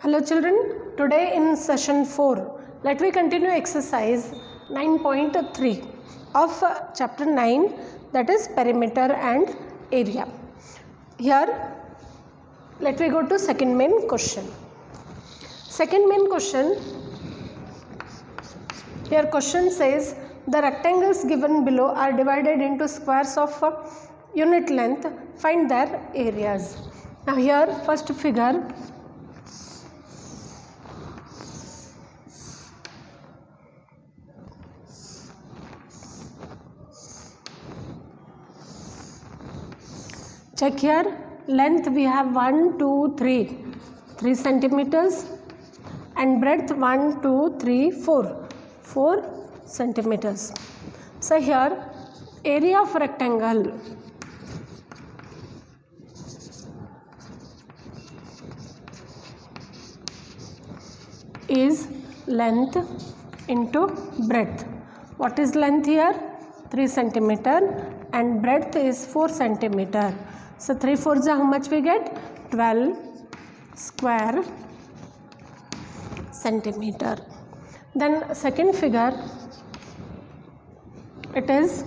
Hello children, today in session 4, let me continue exercise 9.3 of chapter 9, that is perimeter and area. Here, let me go to second main question. Second main question, here question says, the rectangles given below are divided into squares of unit length, find their areas. Now here, first figure, check here, length we have 3 centimeters and breadth 4 centimeters. So here area of rectangle is length into breadth. What is length here? 3 centimeter and breadth is 4 centimeter. So 3 4s how much we get? 12 square centimeter. Then second figure, it is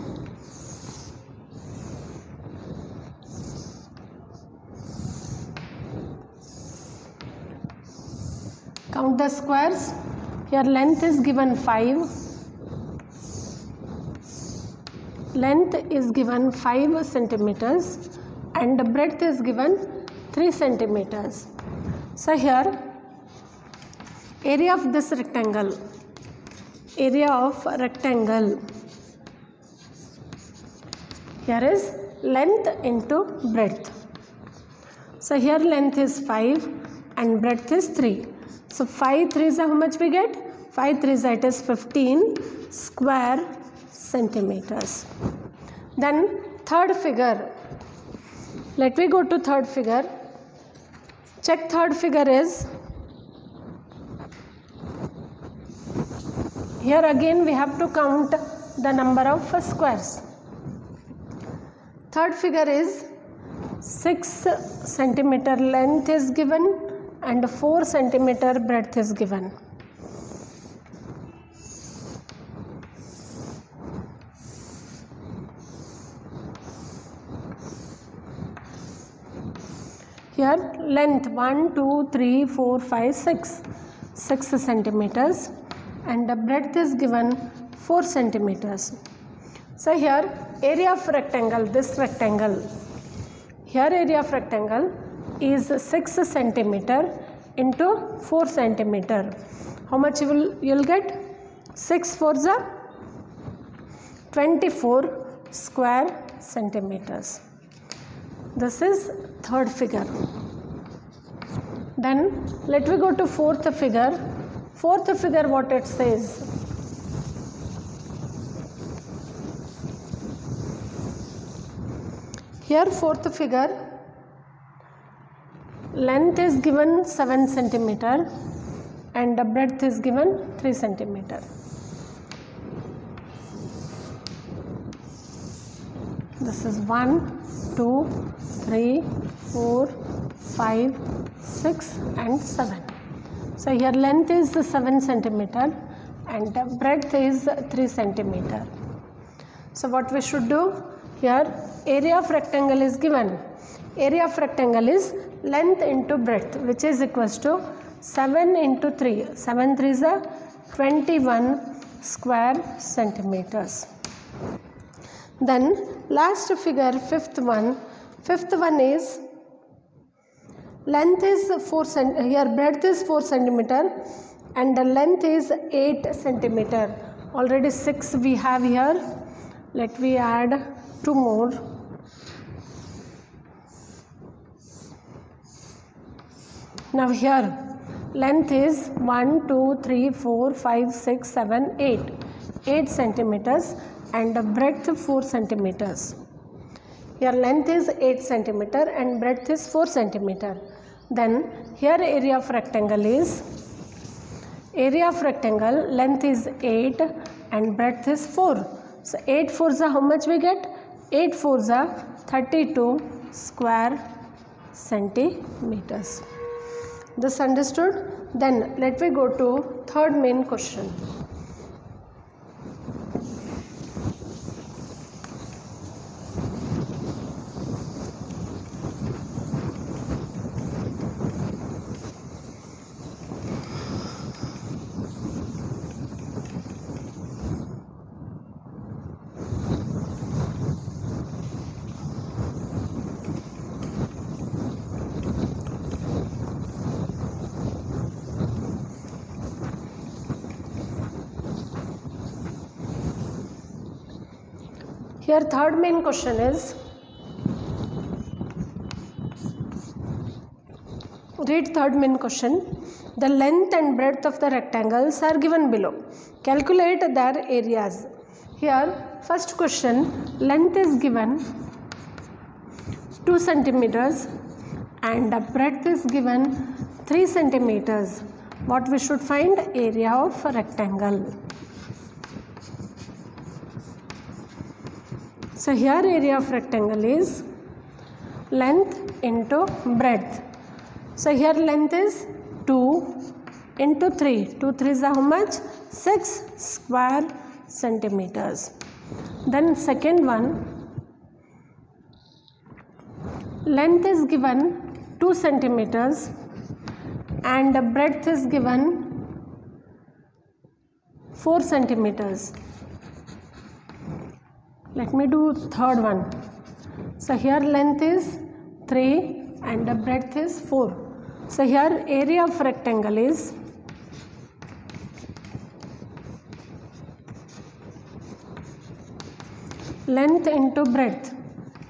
count the squares. Here length is given 5. Length is given 5 centimeters and the breadth is given 3 centimeters. So here area of this rectangle, here is length into breadth. So here length is 5 and breadth is 3. So 5 3s how much we get? 5 3s it is 15 square centimeters. Then third figure, let me go to third figure. Check third figure is, here again we have to count the number of squares. Third figure is 6 centimeter length is given and 4 centimeter breadth is given. Here length 6 centimeters and the breadth is given 4 centimeters. So here area of rectangle, this rectangle, here area of rectangle is 6 centimeter into 4 centimeter. How much you'll get? 6 4s are 24 square centimeters. This is third figure. Then let me go to fourth figure. Fourth figure, what it says? Here fourth figure, length is given 7 centimeter and the breadth is given 3 centimeter. This is 1 2 3 4 5 6 and 7. So here length is 7 centimeter and the breadth is 3 centimeter. So what we should do? Here area of rectangle is given. Area of rectangle is length into breadth, which is equals to 7 into 3. 7 3s are 21 square centimeters. Then last figure, fifth one is length is 4 cm, here breadth is 4 centimeter and the length is 8 centimeter. Already 6 we have here. Let me add 2 more. Now here length is 1 2 3 4 5 6 7 8 centimeters and the breadth 4 centimeters. Here length is 8 centimeter and breadth is 4 centimeter. Then here area of rectangle, length is 8 and breadth is 4. So 8 4s are how much we get? 8 4s are 32 square centimeters. This understood? Then let me go to third main question. Here third main question is, read third main question. The length and breadth of the rectangles are given below. Calculate their areas. Here first question, length is given 2 centimeters and the breadth is given 3 centimeters. What we should find? Area of a rectangle. So here area of rectangle is length into breadth. So here length is 2 into 3. 2 3s are how much? 6 square centimeters. Then second one, length is given 2 centimeters and the breadth is given 4 centimeters. Let me do third one. So here length is 3 and the breadth is 4. So here area of rectangle is length into breadth.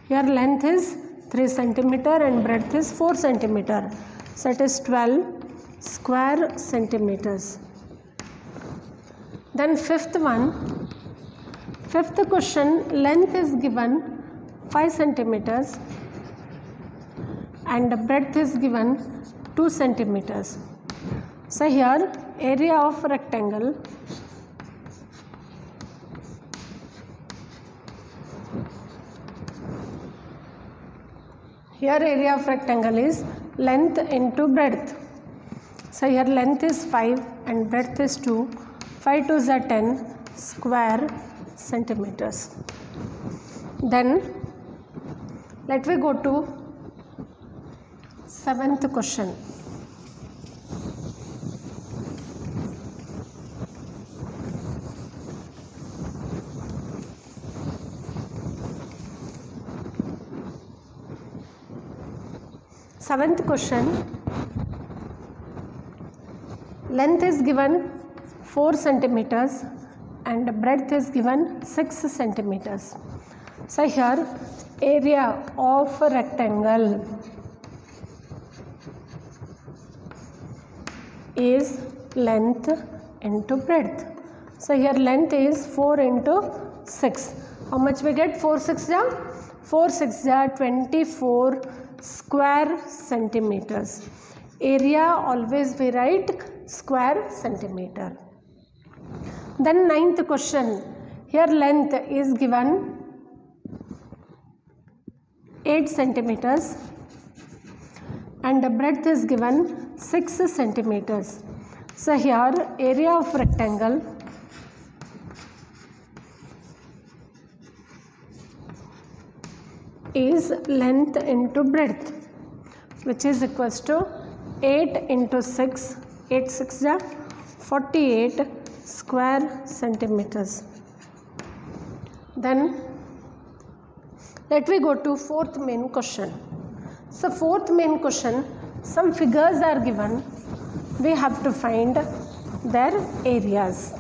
Here length is 3 centimeter and breadth is 4 centimeter. So it is 12 square centimeters. Then fifth one. Fifth question, length is given 5 centimeters and the breadth is given 2 centimeters. So here area of rectangle is length into breadth. So here length is 5 and breadth is 2. 5 2s are 10 square centimeters. Then let me go to seventh question. Seventh question, length is given 4 centimeters and breadth is given 6 centimeters. So here area of a rectangle is length into breadth. So here length is 4 into 6. How much we get? 4 6 ja? 4 6 ja 24 square centimeters. Area always we write square centimeter. Then ninth question, here length is given 8 centimeters and the breadth is given 6 centimeters. So here area of rectangle is length into breadth, which is equals to 8 into 6, 8 6 ja 48 square centimeters. Then let me go to fourth main question. So fourth main question, some figures are given, we have to find their areas.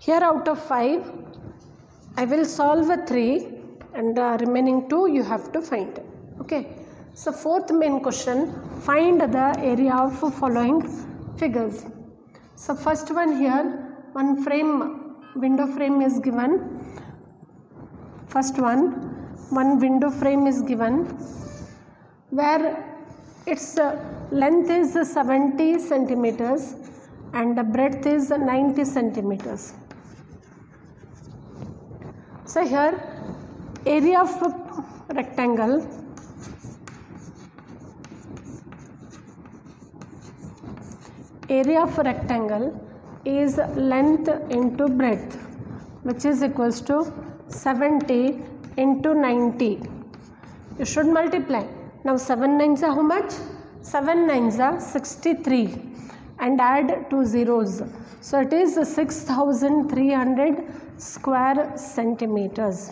Here out of 5, I will solve 3 and remaining 2 you have to find. Okay. So fourth main question, find the area of following figures. So first one here, one frame, window frame is given. First one window frame is given where its length is 70 centimeters and the breadth is 90 centimeters. So here area of rectangle is length into breadth, which is equals to 70 into 90. You should multiply. Now 7 nines are how much? 7 nines are 63 and add 2 zeros. So it is 6,300 square centimeters.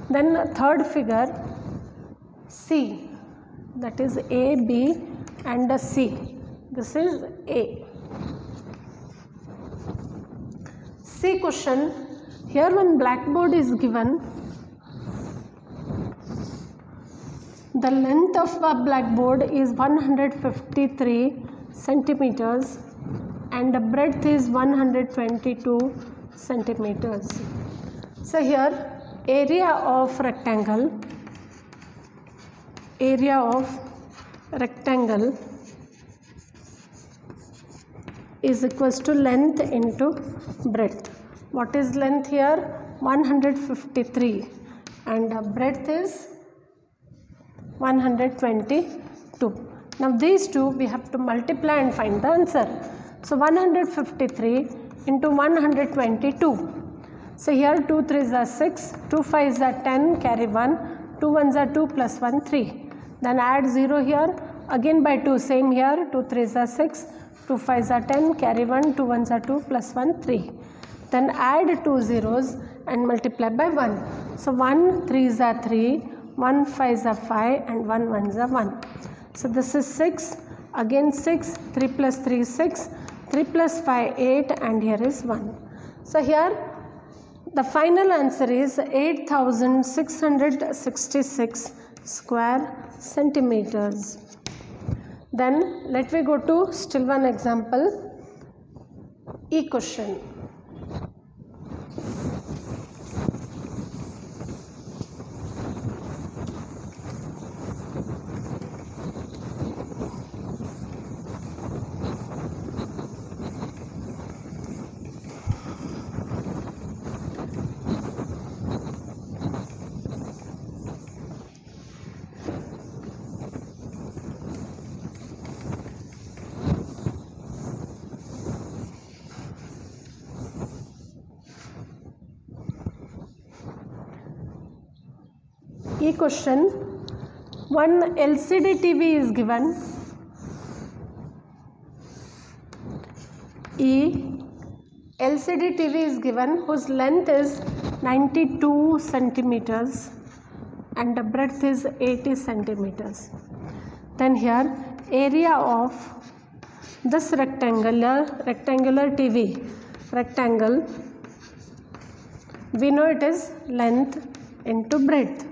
Then third figure C, that is A, B and C. This is A. C question. Here one blackboard is given. The length of a blackboard is 153 centimeters and the breadth is 122 centimeters. So here area of rectangle is equals to length into breadth. What is length here? 153 and breadth is 122. Now these two we have to multiply and find the answer. So 153 into 122. So here 2 3s are 6, 2 5s are 10, carry 1, 2 1s are 2 plus 1 3. Then add 0 here, again by 2, same here, 2 3s are 6, 2 5s are 10, carry 1, 2 1s are 2 plus 1 3. Then add 2 zeros and multiply by 1. So 1 3s are 3, 1 5s are 5 and 1 1s are 1. So this is 6, again 6, 3 plus 3 is 6, 3 plus 5 8 and here is 1. So here the final answer is 8,666 square centimeters. Then let me go to still one example. E question. E question. One LCD TV is given. LCD TV is given whose length is 92 centimeters and the breadth is 80 centimeters. Then here area of this rectangular TV rectangle, we know it is length into breadth.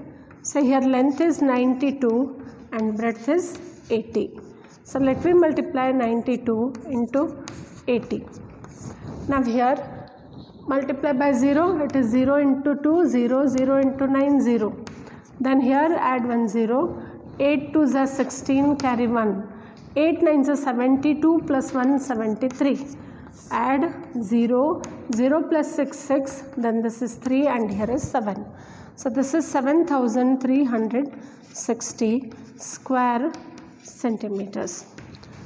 So here length is 92 and breadth is 80. So let me multiply 92 into 80. Now here multiply by 0, it is 0 into 2, 0, 0 into 9, 0. Then here add 1 0, 8 2s are 16, carry 1. 8 9s are 72 plus 1 73. Add 0, 0 plus 6 6, then this is 3 and here is 7. So this is 7,360 square centimeters.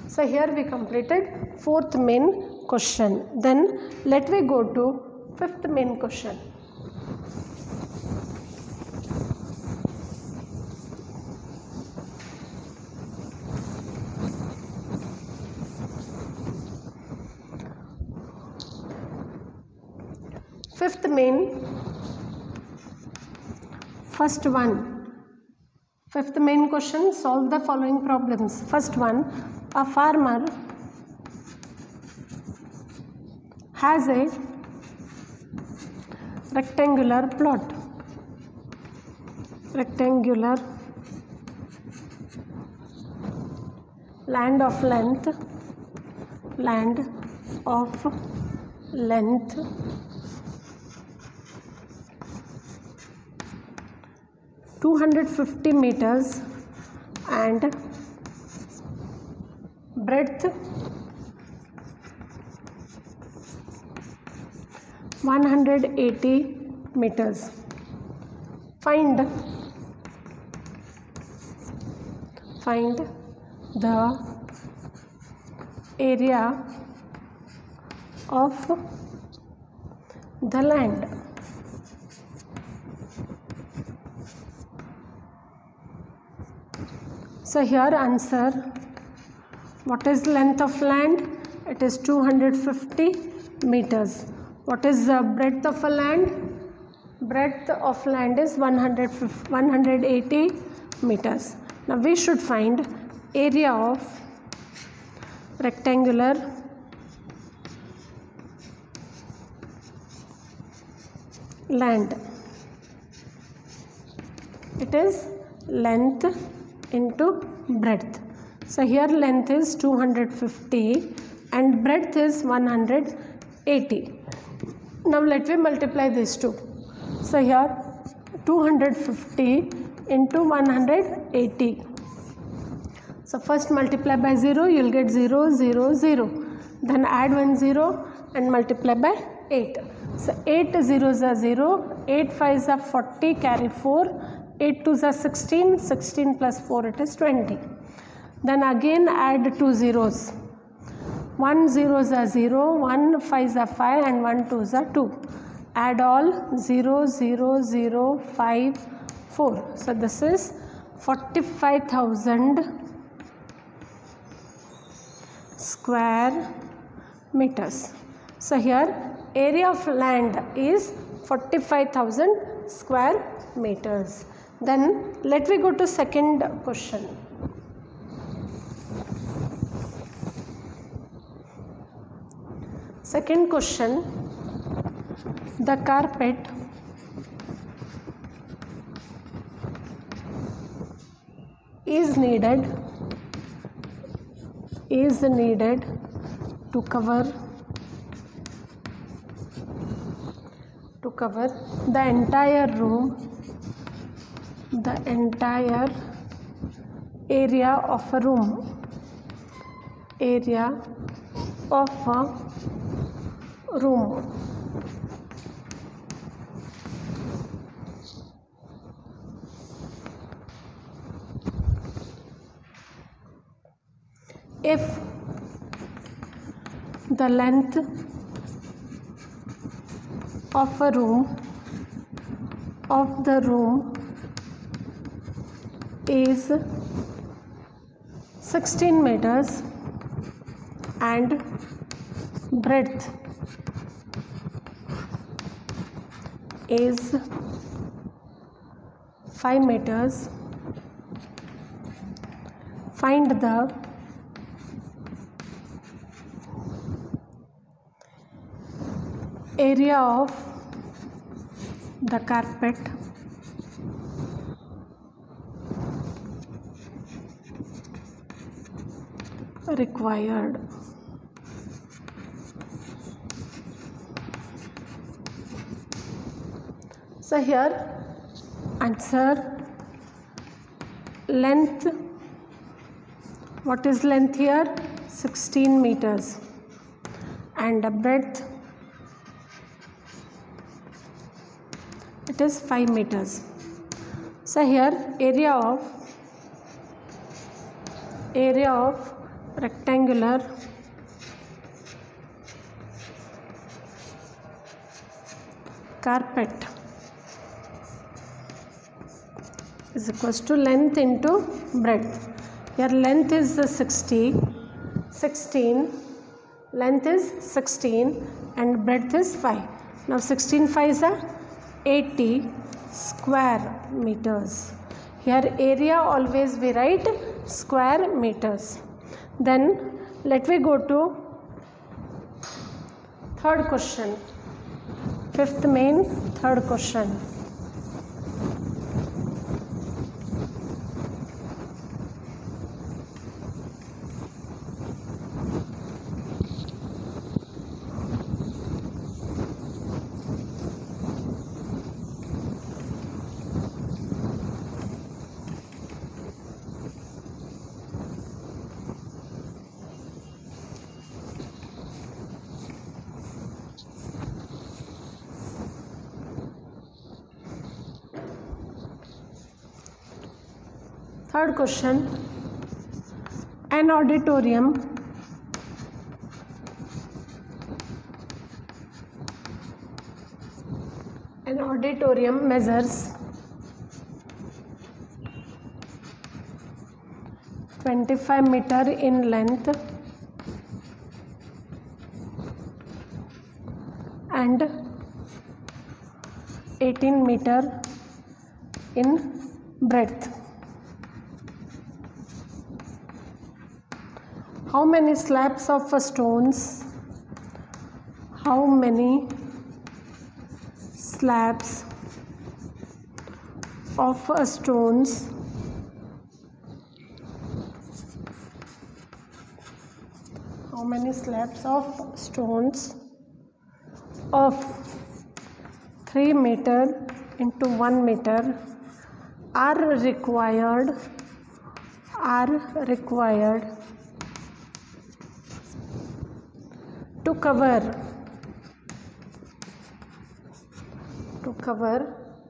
So here we completed fourth main question. Then let me go to fifth main question. Fifth main, first one. Fifth main question, solve the following problems. First one, a farmer has a rectangular plot. Rectangular land of length 250 meters and breadth 180 meters. Find the area of the land. So here answer, what is length of land? It is 250 meters. What is the breadth of a land? Breadth of land is 180 meters. Now we should find area of rectangular land. It is length into breadth. So here length is 250 and breadth is 180. Now let me multiply these two. So here 250 into 180. So first multiply by 0, you will get 0, 0, 0. Then add 1 0 and multiply by 8. So 8 zeros are 0, 8 5s are 40, carry 4, 8 2s are 16, 16 plus 4 it is 20. Then again add 2 zeros. 1 zeros are 0, 1 5s are 5 and 1 2s are 2. Add all 0, 0, 0, 5, 4. So this is 45,000 square meters. So here area of land is 45,000 square meters. Then let me go to second question. Second question, the carpet is needed to cover the entire room, the entire area of a room, If the length of the room is 16 meters and breadth is 5 meters, find the area of the carpet required. So here answer, length, what is length here? 16 meters and the breadth, it is 5 meters. So here area of rectangular carpet is equals to length into breadth. Here length is 16, length is 16 and breadth is 5. Now 16 5s are 80 square meters. Here area always we write square meters. Then let me go to third question, fifth main, third question. Third question, an auditorium measures 25 meter in length and 18 meter in breadth. How many slabs of stones? How many slabs of stones of 3 meter into 1 meter are required to cover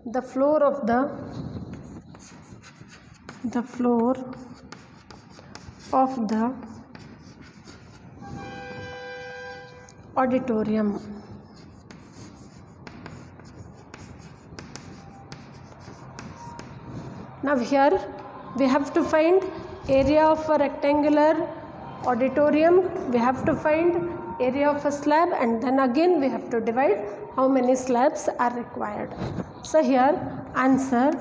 the floor of the auditorium. Now here we have to find area of a rectangular auditorium, we have to find area of a slab, and then again we have to divide how many slabs are required. So here answer,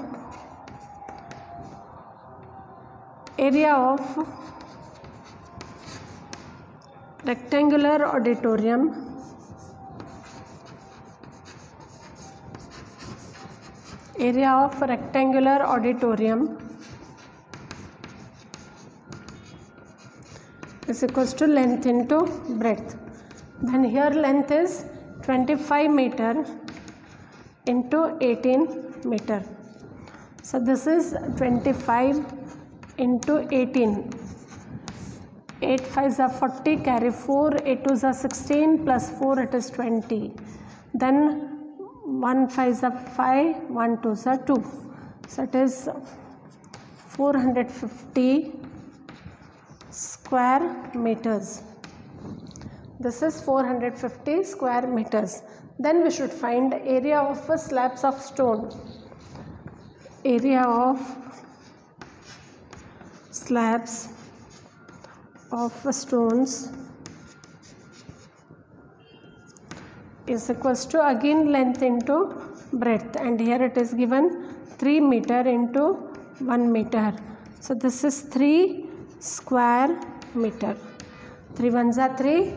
area of rectangular auditorium is equals to length into breadth. Then here length is 25 meter into 18 meter. So this is 25 into 18. 8 5s are 40, carry 4, 8 2s are 16, plus 4 it is 20. Then 1 5s are 5, 1 2s are 2. So it is 450 square meters. This is 450 square meters. Then we should find area of slabs of stone. Area of slabs of stones is equals to again length into breadth, and here it is given 3 meter into 1 meter. So this is 3 square meter. 3 1s are 3,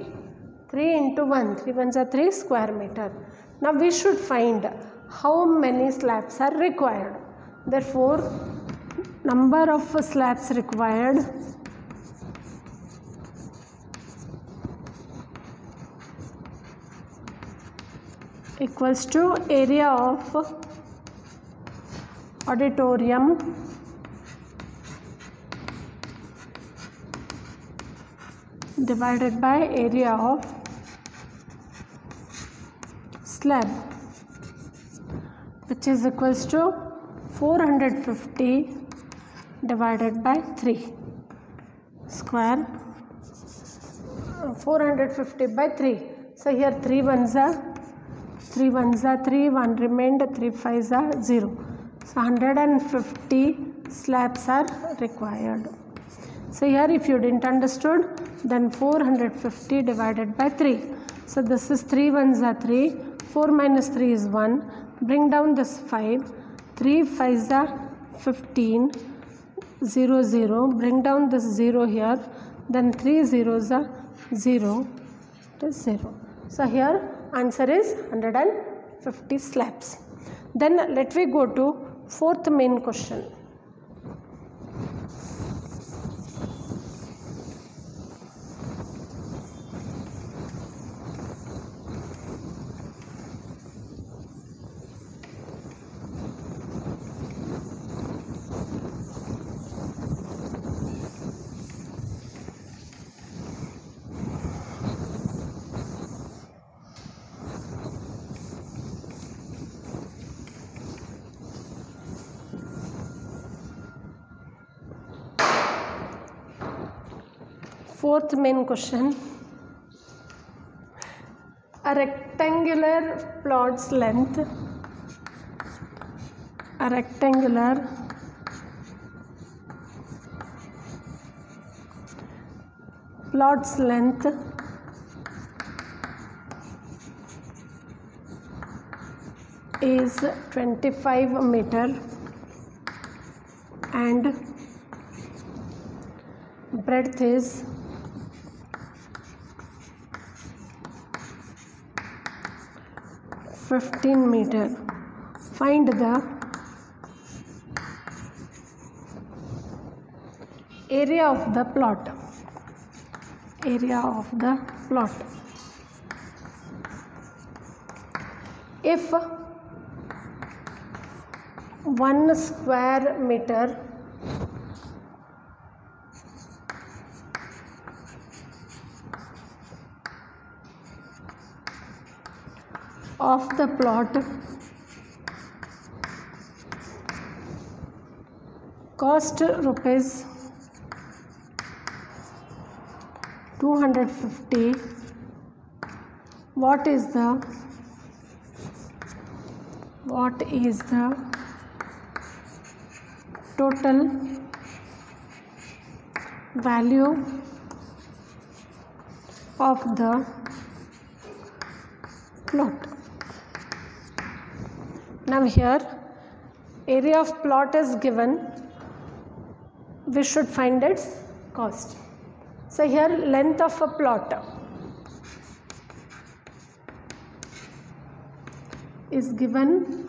3 into 1, 3 1s are 3 square meter. Now we should find how many slabs are required. Therefore, number of slabs required equals to area of auditorium divided by area of slab, which is equals to 450 divided by 3 square, 450 by 3. So here 3 1s are 3, 1 remained, 3 5s are 0. So 150 slabs are required. So here if you didn't understood, then 450 divided by 3. So this is 3 1s are 3, 4 minus 3 is 1, bring down this 5, 3 5s are 15, 0 0, bring down this 0 here, then 3 zeros are 0, it is 0. So here answer is 150 slabs. Then let me go to fourth main question. Fourth main question. A rectangular plot's length. A rectangular plot's length is 25 meter and breadth is 15 meter. Find the area of the plot. Area of the plot. If 1 square meter of the plot cost rupees 250, what is the total value of the plot? Now here area of plot is given, we should find its cost. So here length of a plot is given,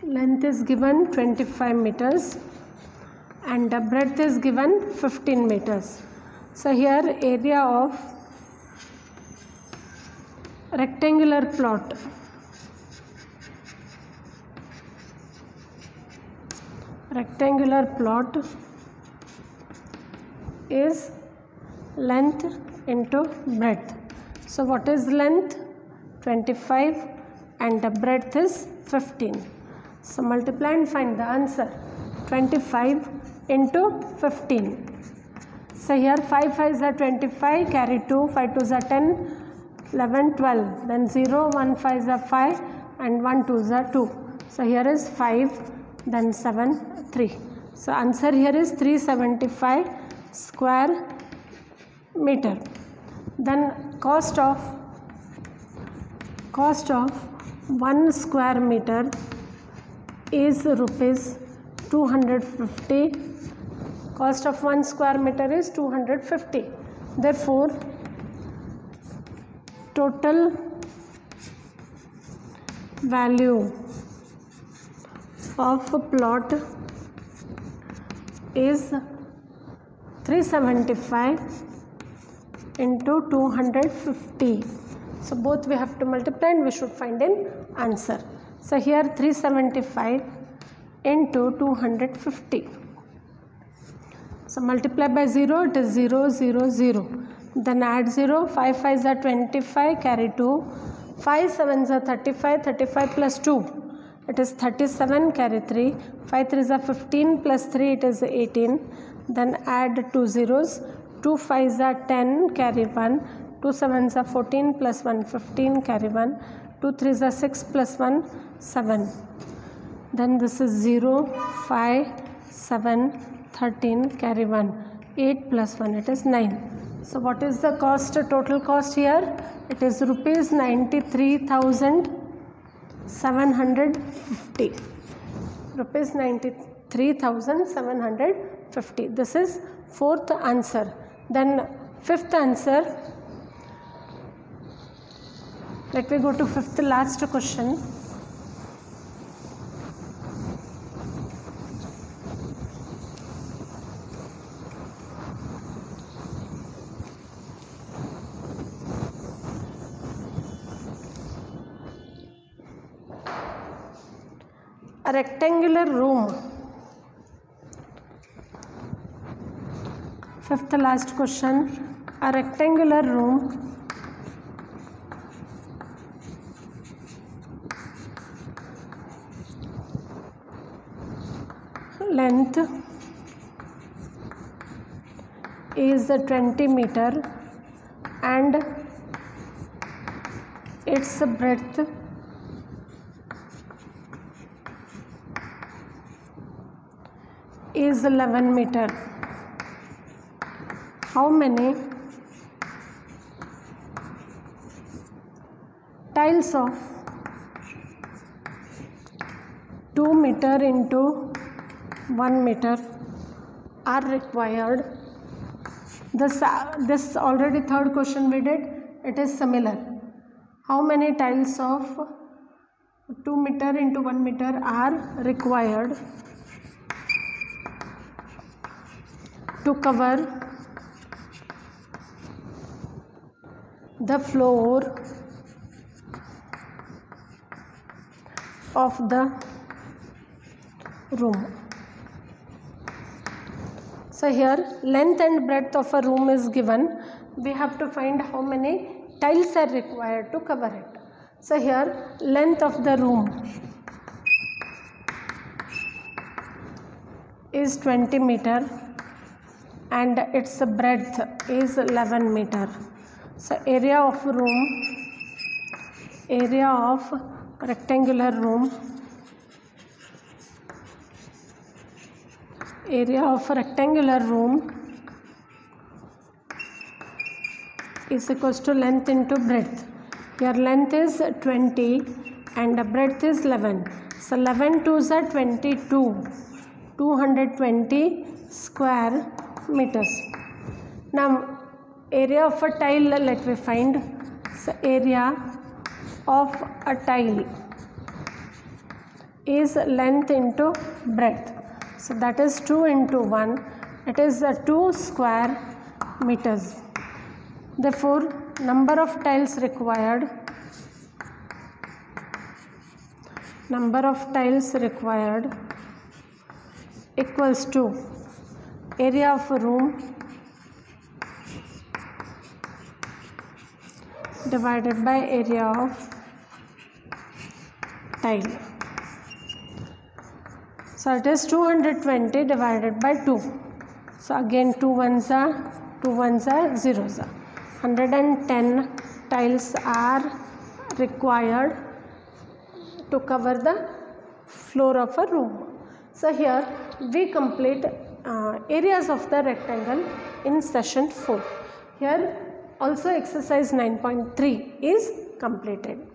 length is given 25 meters and the breadth is given 15 meters. So here area of rectangular plot is length into breadth. So what is length? 25 and the breadth is 15. So multiply and find the answer. 25 into 15. So here 5 5s are 25, carry 2, 5 2s are 10, 11, 12, then 0, 1 5s are 5 and 1 2s are 2. So here is 5, then 7, 3. So answer here is 375 square meter. Then cost of 1 square meter is rupees 250. Cost of 1 square meter is 250. Therefore total value of a plot is 375 into 250. So both we have to multiply and we should find an answer. So here 375 into 250. So multiply by 0, it is 0 0 0. Then add 0, 5 5s are 25, carry 2, 5 7s are 35, 35 plus 2. It is 37, carry 3, 5 3s are 15 plus 3, it is 18. Then add 2 zeros, 2 5s are 10, carry 1, 2 7s are 14 plus 1, 15, carry 1, 2 3s are 6 plus 1, 7. Then this is 0, 5, 7, 13, carry 1, 8 plus 1, it is 9. So what is the cost, total cost here? It is rupees 93,750. Rupees 93,750. This is fourth answer. Then fifth answer. Let me go to fifth last question. A rectangular room. Fifth last question. A rectangular room length is 20 meter and its breadth is 11 meter. How many tiles of 2 meter into 1 meter are required? This already third question we did. It is similar. How many tiles of 2 meter into 1 meter are required to cover the floor of the room? So here length and breadth of a room is given. We have to find how many tiles are required to cover it. So here length of the room is 20 meter and its breadth is 11 meter. So area of rectangular room is equals to length into breadth. Here length is 20 and the breadth is 11. So 11 2s are 22. 220 square meters. Now area of a tile, let me find. So area of a tile is length into breadth. So that is 2 into 1. It is 2 square meters. Therefore number of tiles required equals to area of a room divided by area of tile. So it is 220 divided by 2. So again 2 ones are zeros. 110 tiles are required to cover the floor of a room. So here we complete areas of the rectangle in session 4. Here also exercise 9.3 is completed.